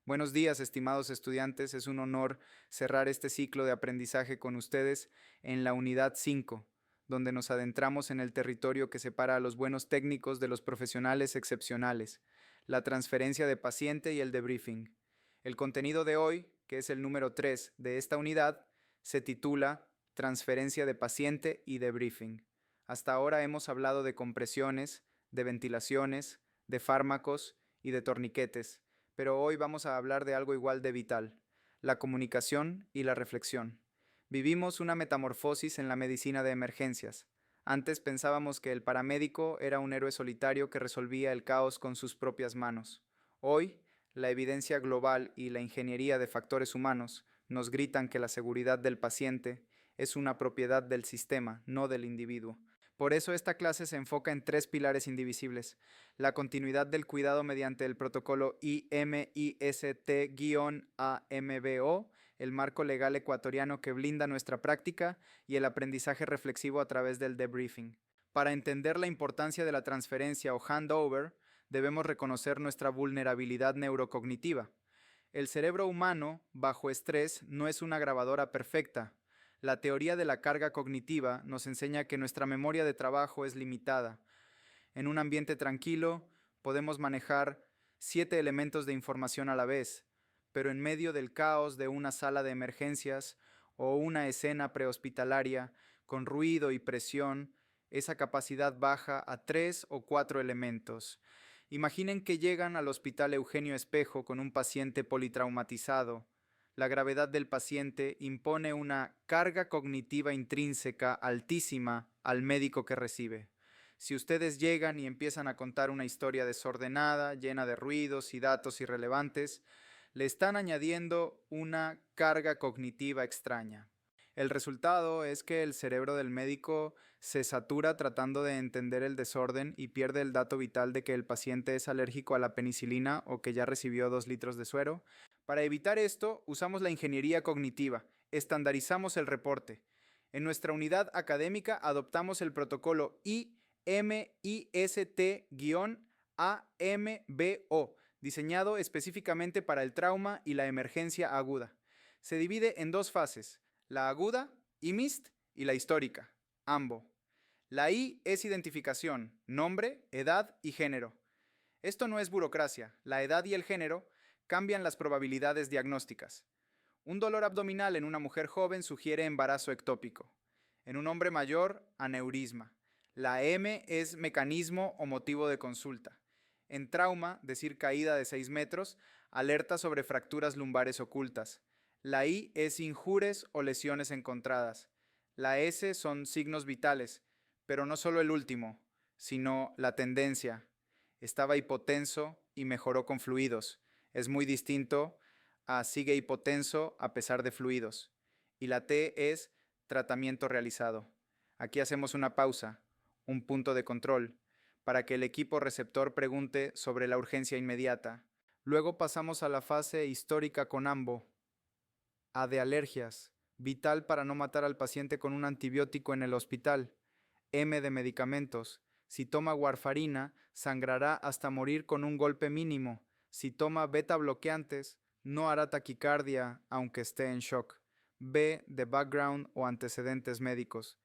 Buenos días, estimados estudiantes. Es un honor cerrar este ciclo de aprendizaje con ustedes en la unidad 5, donde nos adentramos en el territorio que separa a los buenos técnicos de los profesionales excepcionales, la transferencia de paciente y el debriefing. El contenido de hoy, que es el número 3 de esta unidad, se titula Transferencia de paciente y debriefing. Hasta ahora hemos hablado de compresiones, de ventilaciones, de fármacos y de torniquetes, pero hoy vamos a hablar de algo igual de vital, la comunicación y la reflexión. Vivimos una metamorfosis en la medicina de emergencias. Antes pensábamos que el paramédico era un héroe solitario que resolvía el caos con sus propias manos. Hoy, la evidencia global y la ingeniería de factores humanos nos gritan que la seguridad del paciente es una propiedad del sistema, no del individuo. Por eso esta clase se enfoca en tres pilares indivisibles: la continuidad del cuidado mediante el protocolo IMIST-AMBO, el marco legal ecuatoriano que blinda nuestra práctica, y el aprendizaje reflexivo a través del debriefing. Para entender la importancia de la transferencia o handover, debemos reconocer nuestra vulnerabilidad neurocognitiva. El cerebro humano, bajo estrés, no es una grabadora perfecta. La teoría de la carga cognitiva nos enseña que nuestra memoria de trabajo es limitada. En un ambiente tranquilo, podemos manejar 7 elementos de información a la vez, pero en medio del caos de una sala de emergencias o una escena prehospitalaria con ruido y presión, esa capacidad baja a 3 o 4 elementos. Imaginen que llegan al Hospital Eugenio Espejo con un paciente politraumatizado. La gravedad del paciente impone una carga cognitiva intrínseca altísima al médico que recibe. Si ustedes llegan y empiezan a contar una historia desordenada, llena de ruidos y datos irrelevantes, le están añadiendo una carga cognitiva extraña. El resultado es que el cerebro del médico se satura tratando de entender el desorden y pierde el dato vital de que el paciente es alérgico a la penicilina o que ya recibió 2 litros de suero. Para evitar esto, usamos la ingeniería cognitiva, estandarizamos el reporte. En nuestra unidad académica adoptamos el protocolo IMIST-AMBO, diseñado específicamente para el trauma y la emergencia aguda. Se divide en dos fases: la aguda, IMIST, y la histórica, AMBO. La I es identificación, nombre, edad y género. Esto no es burocracia. La edad y el género cambian las probabilidades diagnósticas. Un dolor abdominal en una mujer joven sugiere embarazo ectópico. En un hombre mayor, aneurisma. La M es mecanismo o motivo de consulta. En trauma, decir caída de 6 metros, alerta sobre fracturas lumbares ocultas. La I es injures o lesiones encontradas. La S son signos vitales, pero no solo el último, sino la tendencia. Estaba hipotenso y mejoró con fluidos. Es muy distinto a sigue hipotenso a pesar de fluidos. Y la T es tratamiento realizado. Aquí hacemos una pausa, un punto de control, para que el equipo receptor pregunte sobre la urgencia inmediata. Luego pasamos a la fase histórica con AMBO, A de alergias, vital para no matar al paciente con un antibiótico en el hospital. M de medicamentos. Si toma warfarina, sangrará hasta morir con un golpe mínimo. Si toma beta bloqueantes, no hará taquicardia aunque esté en shock. B de background o antecedentes médicos.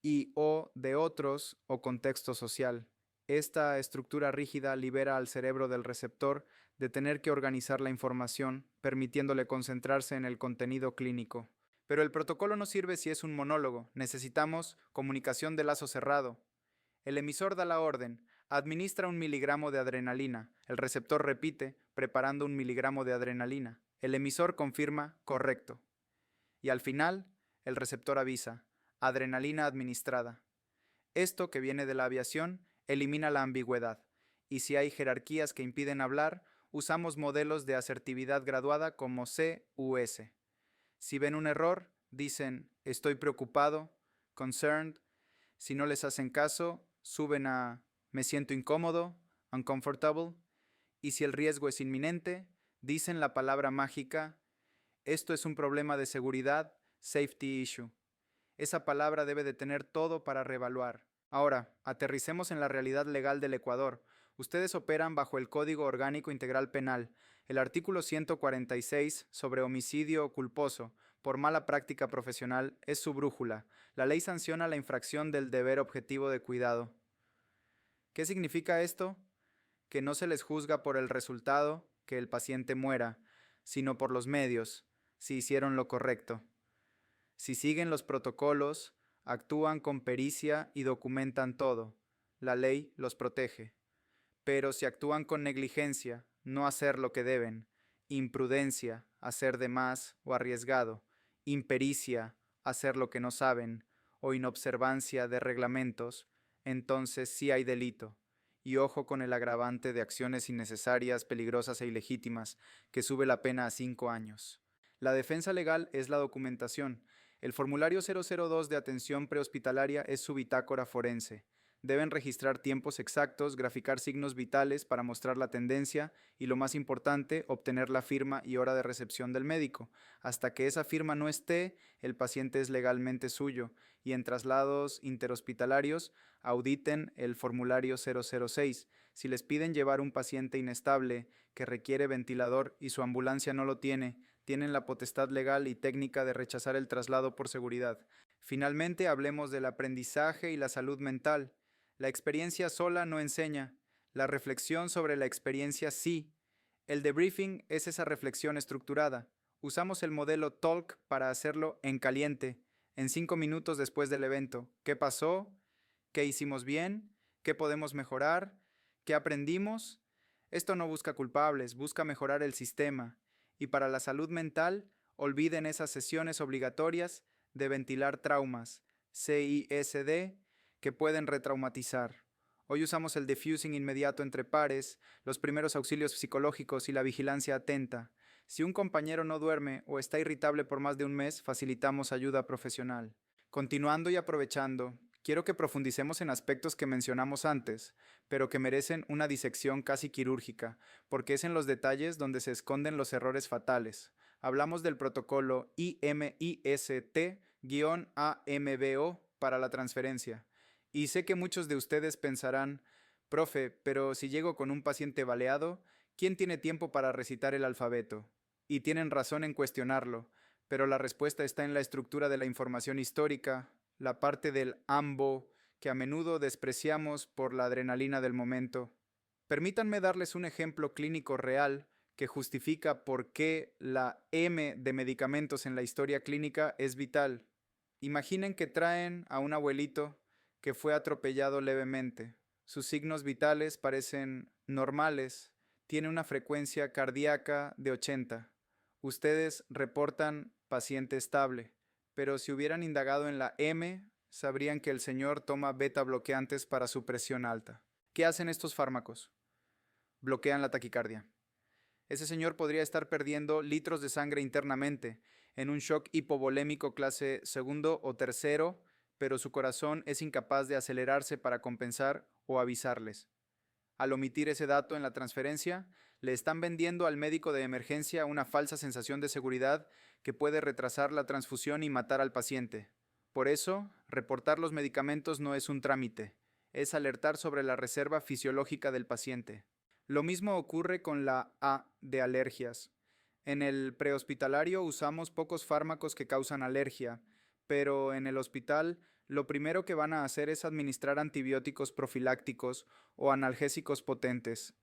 Y O de otros o contexto social. Esta estructura rígida libera al cerebro del receptor de tener que organizar la información, permitiéndole concentrarse en el contenido clínico. Pero el protocolo no sirve si es un monólogo. Necesitamos comunicación de lazo cerrado. El emisor da la orden, administra 1 miligramo de adrenalina. El receptor repite, preparando 1 miligramo de adrenalina. El emisor confirma, correcto. Y al final, el receptor avisa, adrenalina administrada. Esto, que viene de la aviación, elimina la ambigüedad. Y si hay jerarquías que impiden hablar, usamos modelos de asertividad graduada como C u S. Si ven un error, dicen estoy preocupado, concerned. Si no les hacen caso, suben a me siento incómodo, uncomfortable. Y si el riesgo es inminente, dicen la palabra mágica, esto es un problema de seguridad, safety issue. Esa palabra debe de tener todo para reevaluar. Ahora, aterricemos en la realidad legal del Ecuador. Ustedes operan bajo el Código Orgánico Integral Penal. El artículo 146 sobre homicidio culposo por mala práctica profesional es su brújula. La ley sanciona la infracción del deber objetivo de cuidado. ¿Qué significa esto? Que no se les juzga por el resultado, que el paciente muera, sino por los medios, si hicieron lo correcto. Si siguen los protocolos, actúan con pericia y documentan todo, la ley los protege. Pero si actúan con negligencia, no hacer lo que deben, imprudencia, hacer de más o arriesgado, impericia, hacer lo que no saben, o inobservancia de reglamentos, entonces sí hay delito. Y ojo con el agravante de acciones innecesarias, peligrosas e ilegítimas, que sube la pena a 5 años. La defensa legal es la documentación. El formulario 002 de atención prehospitalaria es su bitácora forense. Deben registrar tiempos exactos, graficar signos vitales para mostrar la tendencia y, lo más importante, obtener la firma y hora de recepción del médico. Hasta que esa firma no esté, el paciente es legalmente suyo, y en traslados interhospitalarios auditen el formulario 006. Si les piden llevar un paciente inestable que requiere ventilador y su ambulancia no lo tiene, tienen la potestad legal y técnica de rechazar el traslado por seguridad. Finalmente, hablemos del aprendizaje y la salud mental. La experiencia sola no enseña, la reflexión sobre la experiencia sí. El debriefing es esa reflexión estructurada. Usamos el modelo Talk para hacerlo en caliente, en 5 minutos después del evento. ¿Qué pasó? ¿Qué hicimos bien? ¿Qué podemos mejorar? ¿Qué aprendimos? Esto no busca culpables, busca mejorar el sistema. Y para la salud mental, olviden esas sesiones obligatorias de ventilar traumas, CISD, que pueden retraumatizar. Hoy usamos el diffusing inmediato entre pares, los primeros auxilios psicológicos y la vigilancia atenta. Si un compañero no duerme o está irritable por más de un mes, facilitamos ayuda profesional. Continuando y aprovechando, quiero que profundicemos en aspectos que mencionamos antes, pero que merecen una disección casi quirúrgica, porque es en los detalles donde se esconden los errores fatales. Hablamos del protocolo IMIST-AMBO para la transferencia. Y sé que muchos de ustedes pensarán, profe, pero si llego con un paciente baleado, ¿quién tiene tiempo para recitar el alfabeto? Y tienen razón en cuestionarlo, pero la respuesta está en la estructura de la información histórica, la parte del AMBO, que a menudo despreciamos por la adrenalina del momento. Permítanme darles un ejemplo clínico real que justifica por qué la M de medicamentos en la historia clínica es vital. Imaginen que traen a un abuelito que fue atropellado levemente. Sus signos vitales parecen normales. Tiene una frecuencia cardíaca de 80. Ustedes reportan paciente estable, pero si hubieran indagado en la M, sabrían que el señor toma beta bloqueantes para su presión alta. ¿Qué hacen estos fármacos? Bloquean la taquicardia. Ese señor podría estar perdiendo litros de sangre internamente, en un shock hipovolémico clase segundo o tercero, pero su corazón es incapaz de acelerarse para compensar o avisarles. Al omitir ese dato en la transferencia, le están vendiendo al médico de emergencia una falsa sensación de seguridad que puede retrasar la transfusión y matar al paciente. Por eso, reportar los medicamentos no es un trámite, es alertar sobre la reserva fisiológica del paciente. Lo mismo ocurre con la A de alergias. En el prehospitalario usamos pocos fármacos que causan alergia, pero en el hospital lo primero que van a hacer es administrar antibióticos profilácticos o analgésicos potentes.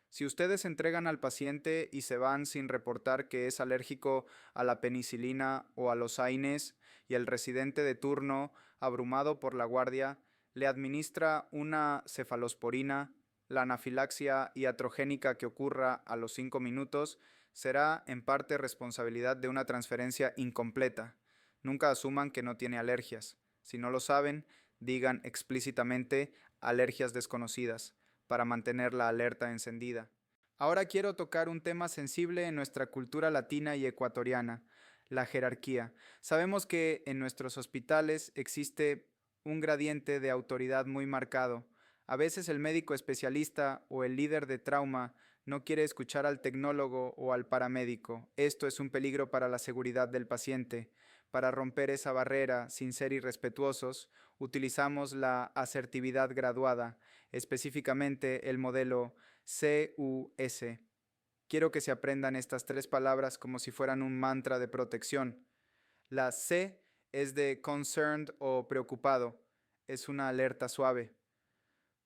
Si ustedes entregan al paciente y se van sin reportar que es alérgico a la penicilina o a los AINES y el residente de turno, abrumado por la guardia, le administra una cefalosporina, la anafilaxia iatrogénica que ocurra a los 5 minutos será en parte responsabilidad de una transferencia incompleta. Nunca asuman que no tiene alergias. Si no lo saben, digan explícitamente alergias desconocidas para mantener la alerta encendida. Ahora quiero tocar un tema sensible en nuestra cultura latina y ecuatoriana, la jerarquía. Sabemos que en nuestros hospitales existe un gradiente de autoridad muy marcado. A veces el médico especialista o el líder de trauma no quiere escuchar al tecnólogo o al paramédico. Esto es un peligro para la seguridad del paciente. Para romper esa barrera sin ser irrespetuosos, utilizamos la asertividad graduada, específicamente el modelo CUS. Quiero que se aprendan estas 3 palabras como si fueran un mantra de protección. La C es de concerned o preocupado. Es una alerta suave.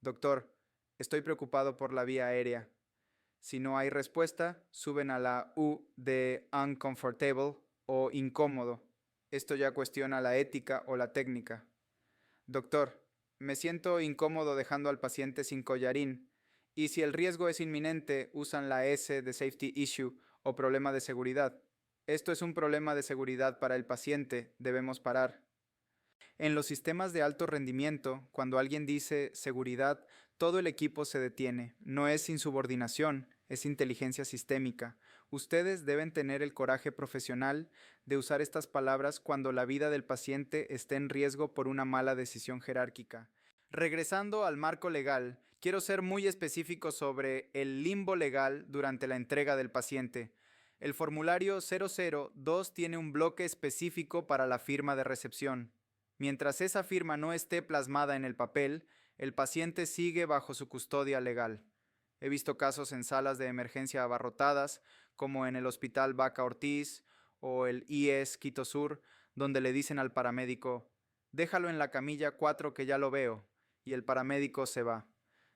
Doctor, estoy preocupado por la vía aérea. Si no hay respuesta, suben a la U de uncomfortable o incómodo. Esto ya cuestiona la ética o la técnica. Doctor, me siento incómodo dejando al paciente sin collarín. Y si el riesgo es inminente, usan la S de safety issue o problema de seguridad. Esto es un problema de seguridad para el paciente, debemos parar. En los sistemas de alto rendimiento, cuando alguien dice seguridad, todo el equipo se detiene. No es insubordinación, es inteligencia sistémica. Ustedes deben tener el coraje profesional de usar estas palabras cuando la vida del paciente esté en riesgo por una mala decisión jerárquica. Regresando al marco legal, quiero ser muy específico sobre el limbo legal durante la entrega del paciente. El formulario 002 tiene un bloque específico para la firma de recepción. Mientras esa firma no esté plasmada en el papel, el paciente sigue bajo su custodia legal. He visto casos en salas de emergencia abarrotadas, como en el Hospital Baca Ortiz o el IES Quito Sur, donde le dicen al paramédico, déjalo en la camilla 4 que ya lo veo, y el paramédico se va.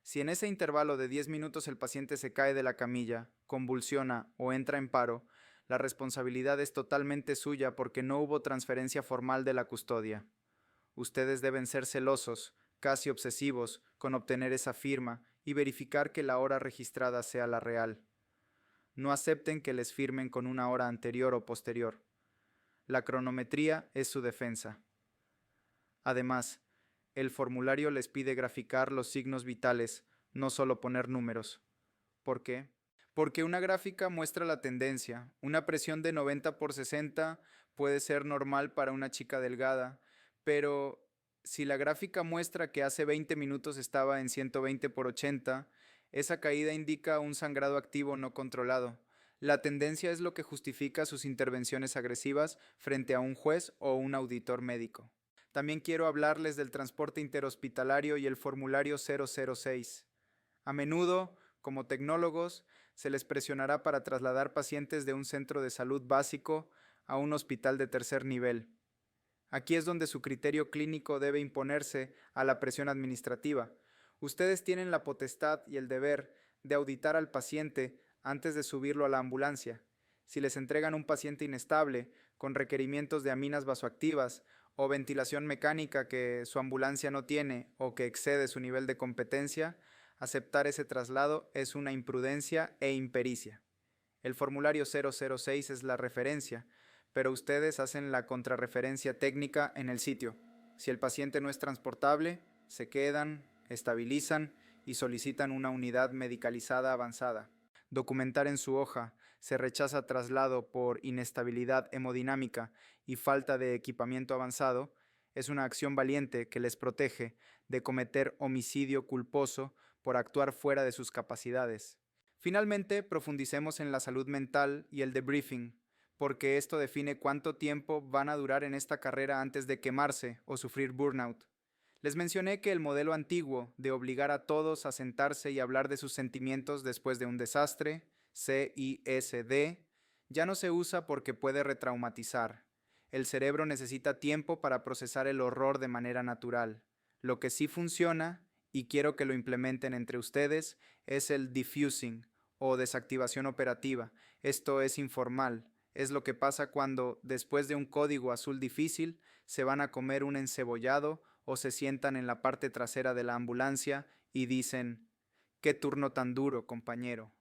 Si en ese intervalo de 10 minutos el paciente se cae de la camilla, convulsiona o entra en paro, la responsabilidad es totalmente suya porque no hubo transferencia formal de la custodia. Ustedes deben ser celosos, casi obsesivos, con obtener esa firma y verificar que la hora registrada sea la real. No acepten que les firmen con una hora anterior o posterior. La cronometría es su defensa. Además, el formulario les pide graficar los signos vitales, no solo poner números. ¿Por qué? Porque una gráfica muestra la tendencia. Una presión de 90/60 puede ser normal para una chica delgada, pero si la gráfica muestra que hace 20 minutos estaba en 120/80, esa caída indica un sangrado activo no controlado. La tendencia es lo que justifica sus intervenciones agresivas frente a un juez o un auditor médico. También quiero hablarles del transporte interhospitalario y el formulario 006. A menudo, como tecnólogos, se les presionará para trasladar pacientes de un centro de salud básico a un hospital de tercer nivel. Aquí es donde su criterio clínico debe imponerse a la presión administrativa. Ustedes tienen la potestad y el deber de auditar al paciente antes de subirlo a la ambulancia. Si les entregan un paciente inestable, con requerimientos de aminas vasoactivas o ventilación mecánica que su ambulancia no tiene o que excede su nivel de competencia, aceptar ese traslado es una imprudencia e impericia. El formulario 006 es la referencia, pero ustedes hacen la contrarreferencia técnica en el sitio. Si el paciente no es transportable, se quedan, estabilizan y solicitan una unidad medicalizada avanzada. Documentar en su hoja, se rechaza traslado por inestabilidad hemodinámica y falta de equipamiento avanzado, es una acción valiente que les protege de cometer homicidio culposo por actuar fuera de sus capacidades. Finalmente, profundicemos en la salud mental y el debriefing, porque esto define cuánto tiempo van a durar en esta carrera antes de quemarse o sufrir burnout. Les mencioné que el modelo antiguo de obligar a todos a sentarse y hablar de sus sentimientos después de un desastre, CISD, ya no se usa porque puede retraumatizar. El cerebro necesita tiempo para procesar el horror de manera natural. Lo que sí funciona, y quiero que lo implementen entre ustedes, es el diffusing o desactivación operativa. Esto es informal. Es lo que pasa cuando, después de un código azul difícil, se van a comer un encebollado o se sientan en la parte trasera de la ambulancia y dicen, «¡Qué turno tan duro, compañero!».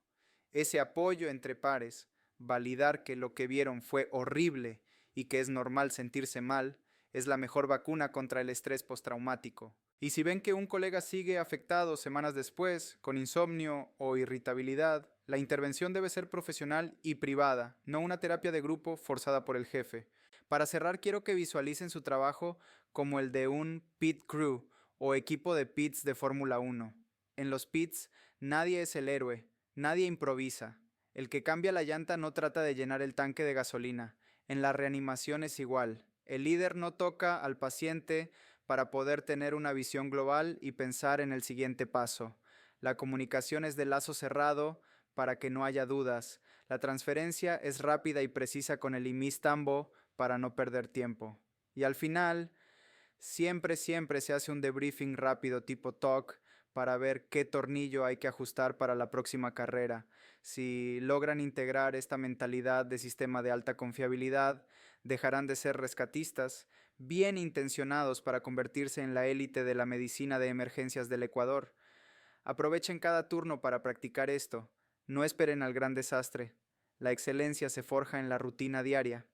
Ese apoyo entre pares, validar que lo que vieron fue horrible y que es normal sentirse mal, es la mejor vacuna contra el estrés postraumático. Y si ven que un colega sigue afectado semanas después, con insomnio o irritabilidad, la intervención debe ser profesional y privada, no una terapia de grupo forzada por el jefe. Para cerrar, quiero que visualicen su trabajo como el de un pit crew o equipo de pits de Fórmula 1. En los pits, nadie es el héroe, nadie improvisa. El que cambia la llanta no trata de llenar el tanque de gasolina. En la reanimación es igual. El líder no toca al paciente para poder tener una visión global y pensar en el siguiente paso. La comunicación es de lazo cerrado para que no haya dudas. La transferencia es rápida y precisa con el IMIS Tambo para no perder tiempo. Y al final, siempre se hace un debriefing rápido tipo talk para ver qué tornillo hay que ajustar para la próxima carrera. Si logran integrar esta mentalidad de sistema de alta confiabilidad, dejarán de ser rescatistas, bien intencionados para convertirse en la élite de la medicina de emergencias del Ecuador. Aprovechen cada turno para practicar esto. No esperen al gran desastre. La excelencia se forja en la rutina diaria.